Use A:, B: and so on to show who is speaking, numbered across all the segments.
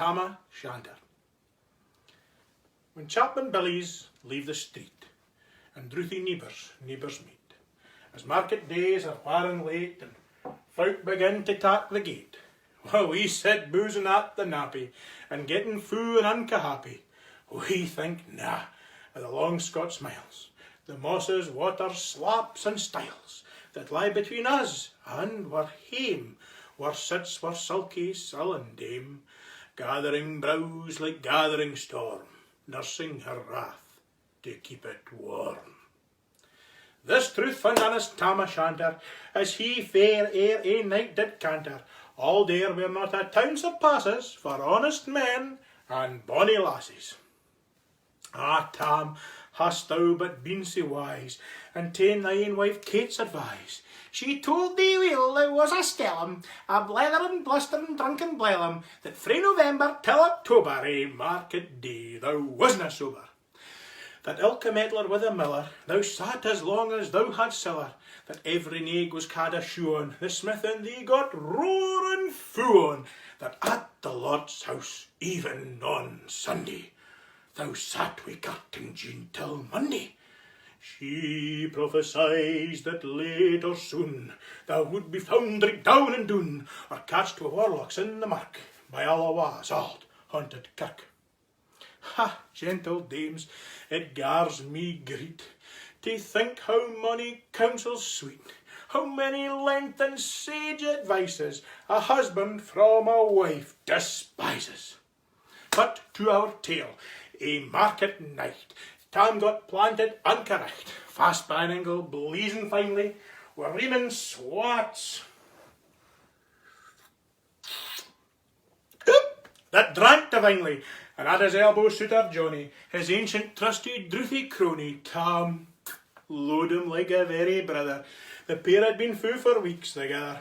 A: Tam o' Shanter. When Chapman Billies leave the street, and drouthy neighbours meet, as market days are wearing late, and folk begin to tak the gate, while we sit boozing at the nappy, and getting fou and unca happy, we think na of the long Scots miles, the mosses, water, slaps and stiles, that lie between us and we're hame, where sits our sulky, sullen dame, gathering brows like gathering storm, nursing her wrath to keep it warm. This truth found honest Tam o' Shanter, as he fair ere a night did canter, all there were not a town surpasses for honest men and bonny lasses. Ah, Tam, hast thou but been so wise, and ta'en thine wife Kate's advice? She told thee weel thou was a stellum, a bletherin', blusterin', drunken blellum, that frae November till October, a market day, thou wasna sober. That ilka meddler with a miller, thou sat as long as thou had siller, that every naig was cad a shoe on, the smith and thee got roaring fou on, that at the Lord's house, even on Sunday, thou sat wi' Captain Jean till Monday. She prophesied that late or soon thou would be found right down and doon, or catched wi' warlocks in the mark, by Allawa's auld haunted kirk. Ha, gentle dames, it gars me greet, to think how mony counsels sweet, how many length and sage advices a husband from a wife despises. But to our tale, a market night, Tam got planted uncorrect, fast by an angle blazing finely, where reemin swats that drank divinely, and at his elbow Suitor Johnny, his ancient trusty drouthy crony. Tam load him like a very brother, the pair had been fou for weeks together.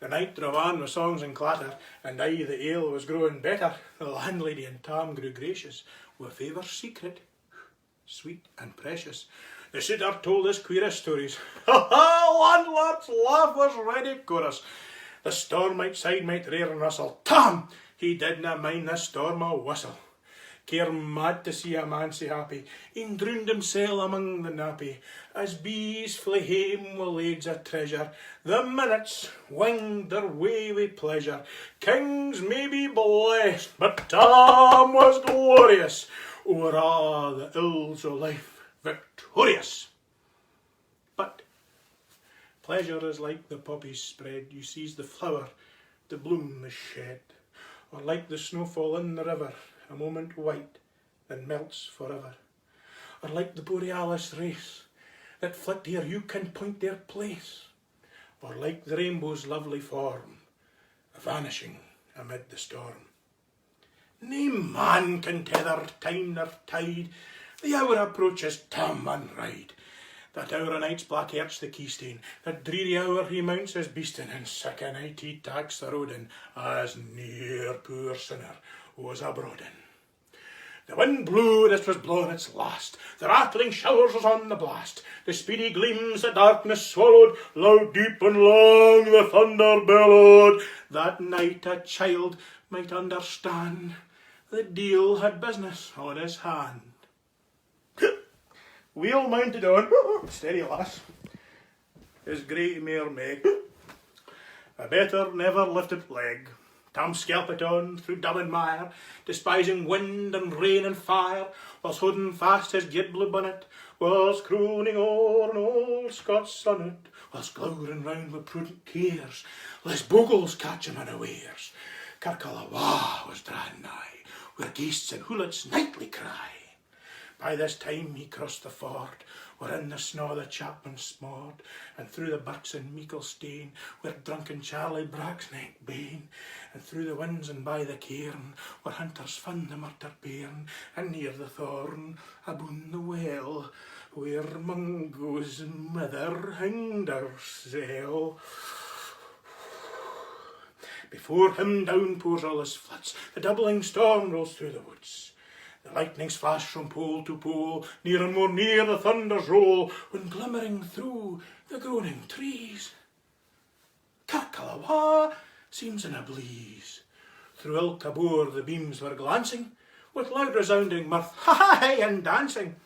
A: The night drove on with songs and clatter, and aye the ale was growing better. The landlady and Tam grew gracious, with favours secret, sweet and precious. The suitor told us queerest stories. Ha ha! Landlord's laugh was ready chorus. The storm outside might rear and rustle. Tam! He didna mind the storm a whistle. Care mad to see a man sae happy, he'd drowned himsel among the nappy. As bees flee hame wi' loads of treasure, the minutes winged their way wi' pleasure. Kings may be blessed, but Tam was glorious, o'er a' the ills o' life victorious. But pleasure is like the poppy's spread, you sees the flower, the bloom is shed, or like the snowfall in the river, a moment white, then melts forever. Or like the borealis race, that flit ere you can point their place. Or like the rainbow's lovely form, vanishing amid the storm. Nae man can tether time nor tide, the hour approaches Tam man ride. That hour o' night's black earth's the keystane, that dreary hour he mounts his beastin', and sic a night he taks the road in, as near poor sinner was abroad in. The wind blew, it was blowing its last, the rattling showers was on the blast, the speedy gleams the darkness swallowed, loud, deep and long the thunder bellowed. That night a child might understand, the deil had business on his hand. Wheel mounted on, steady lass, his great mare Meg, a better never lifted leg. Tam skelpit on through Dublin mire, despising wind and rain and fire, whilst holding fast his gid blue bonnet, whilst crooning o'er an old Scots sonnet, whilst glowering round with prudent cares, lest bogles catch him unawares. Kirkalawa was drawing nigh, where ghasts and hoolits nightly cry. By this time he crossed the ford, wherein the snaw the chapman smored, and through the birks in meikle stain, where drunken Charlie braks neck bane, and through the winds and by the cairn, where hunters fund the murder bairn, and near the thorn, aboon the well, where Mungo's mother hanged hersel. Before him down pours all his floods, the doubling storm rolls through the woods. The lightnings flash from pole to pole, near and more near the thunders roll, when glimmering through the groaning trees, Kirkalawa seems in a bleeze. Through ilk a boor the beams were glancing, with loud resounding mirth, ha-ha-hey, and dancing.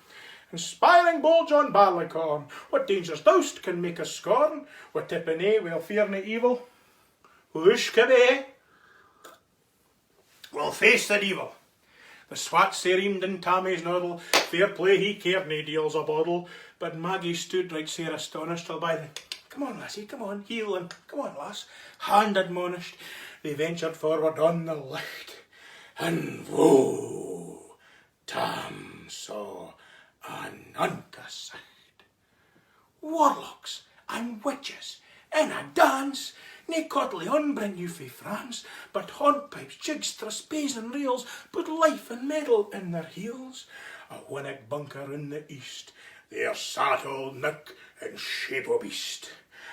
A: Inspiring bold John Barleycorn, what dangers doused can make us scorn? We're tipping we'll fear nae evil. Whoosh cabay, we'll face the devil. The swat sae reamed in Tammy's noddle, fair play he cared nae deals a boddle, but Maggie stood right sair astonished till by the come on lassie, come on, heel and come on lass, hand admonished, they ventured forward on the light, and whoa, Tam saw an unca sight. Warlocks and witches in a dance, nae coddly on bring you fae France, but hornpipes, jigs, traspays and reels, put life and metal in their heels. A winnock bunker in the east, there sat old Nick in shape o' beast.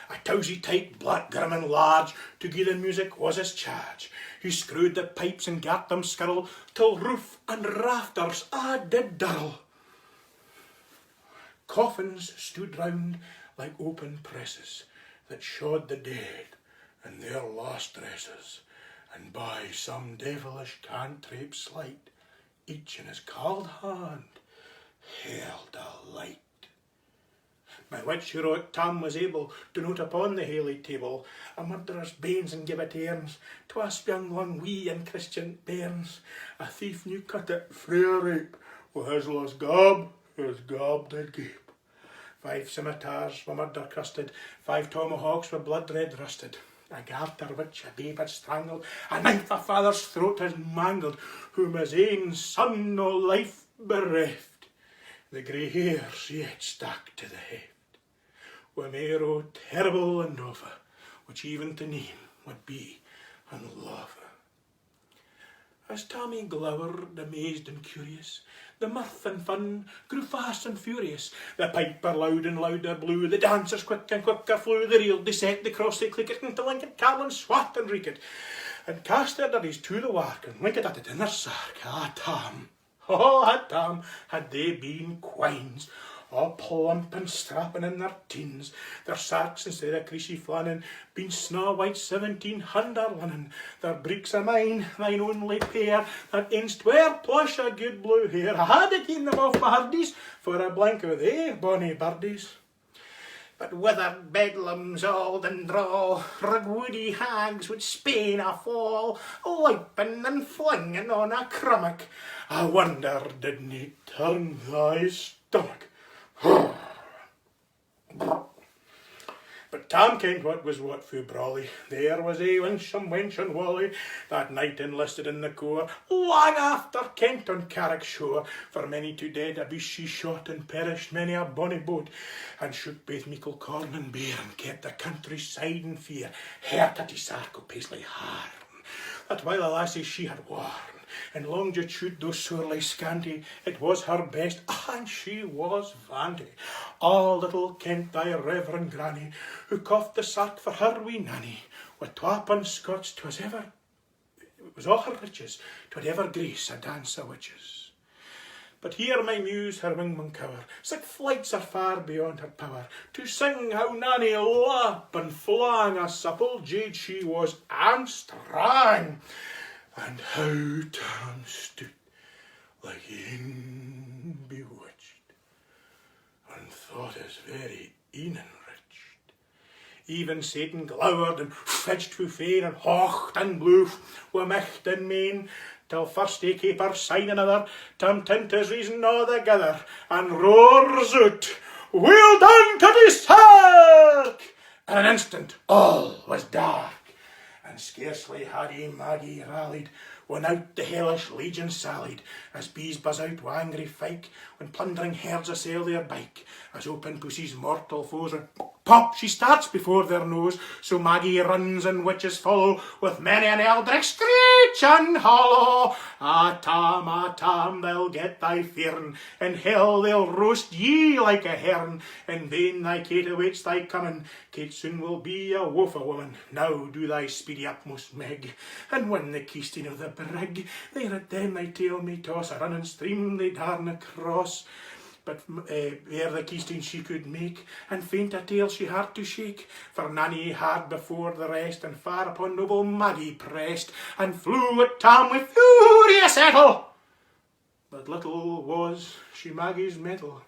A: A towsy tight, black, grim and large, to gie the music was his charge. He screwed the pipes and gat them skirl, till roof and rafters a' did dirl. Coffins stood round like open presses, that showed the dead in their last dresses, and by some devilish cantrip sleight, each in his cauld hand held a light. By which heroic Tam was able to note upon the haly table a murderer's banes and give it airns, twas young long wee and Christian bairns. A thief new cut it frae a rape, wi' his gob did gape. 5 scimitars were murder crusted, 5 tomahawks were blood red rusted. A garter which a babe had strangled, a knife a father's throat has mangled, whom his ain son no life bereft. The grey hairs yet stuck to the heft, wi' marrow terrible and awfu', which even to name would be unlawfu'. As Tommy glowered, amazed and curious, the mirth and fun grew fast and furious. The piper loud and louder blew, the dancers quick and quicker flew, the reel they set, the cross they clicked, until Lincoln Carlin swat and reeked, and cast their daddies to the wark, and linked at the dinner sark. Ah, Tam, had they been quines, all plump and strapping in their teens, their sarks instead of creasy flannin, been snaw white 1700 linen, their breeks o' mine, thine only pair, that ainst wear plush o' good blue hair. I had to keep them off my hardies, for a blank o' they bonny birdies. But withered bedlams auld and draw, rugwoody hags would spain a fall, loiping and flinging on a crummock. I wonder didn't he turn thy stomach? But Tam kent what was what fu brawly. There was some wench and Wally that night enlisted in the corps, long after Kent on Carrick shore. For many to dead a beast she shot, and perished many a bonny boat, and shook baith meikle corn and beer, and kept the countryside in fear. Hurt at his sark o' paisley harn, that while a lassie she had worn, and longitude though sorely scanty, it was her best, and she was vanity. All little kent thy reverend granny, who coughed the sark for her wee nanny. With 12 Scots it was all her riches, 'twould ever grace a dance o' witches. But here my muse her wing maun cover, sic flights are far beyond her power, to sing how Nanny lap and flang a supple jade she was and strang, and how Tam stood like ane bewitched, and thought his very een enriched. Even Satan glowered and fidged fu fain, and hocht and blew wi' micht and main, till first he caper sign another, Tam tint his reason altogether, and roars out, "Well done, Cutty Sark!" In an instant all was dark, and scarcely had Maggie rallied, when out the hellish legion sallied, as bees buzz out wi' angry fyke, when plundering herds assail their bike, as open pussy's mortal foes, and pop she starts before their nose. So Maggie runs and witches follow, with many an eldritch screech and hollow. Ah, Tam, they'll get thy fearn, in hell they'll roast ye like a hern. In vain thy Kate awaits thy coming, Kate soon will be a woeful woman. Now do thy speedy utmost, Meg, and win the keysteen of the brig. There at them thy tail may toss, a running stream they darna cross. but ere the keesting she could make, and faint a tale she had to shake, for Nanny had before the rest, and far upon noble Maggie pressed, and flew at Tam with furious ettle. But little was she Maggie's mettle,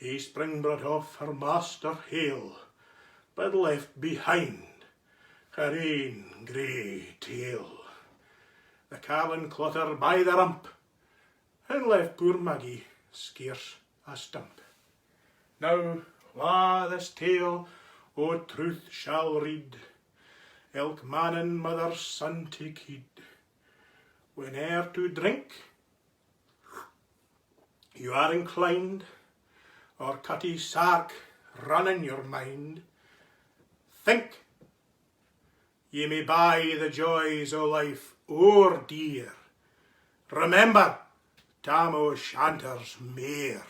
A: a spring brought off her master hale, but left behind her ain grey tail. The carlin caught her by the rump, and left poor Maggie scarce a stump. Now, wha this tale o' truth shall read, ilk man and mother's son take heed. Whene'er to drink you are inclined, or cutty sark run in your mind, think ye may buy the joys o' life o'er dear. Remember Tam O'Shanter's mare.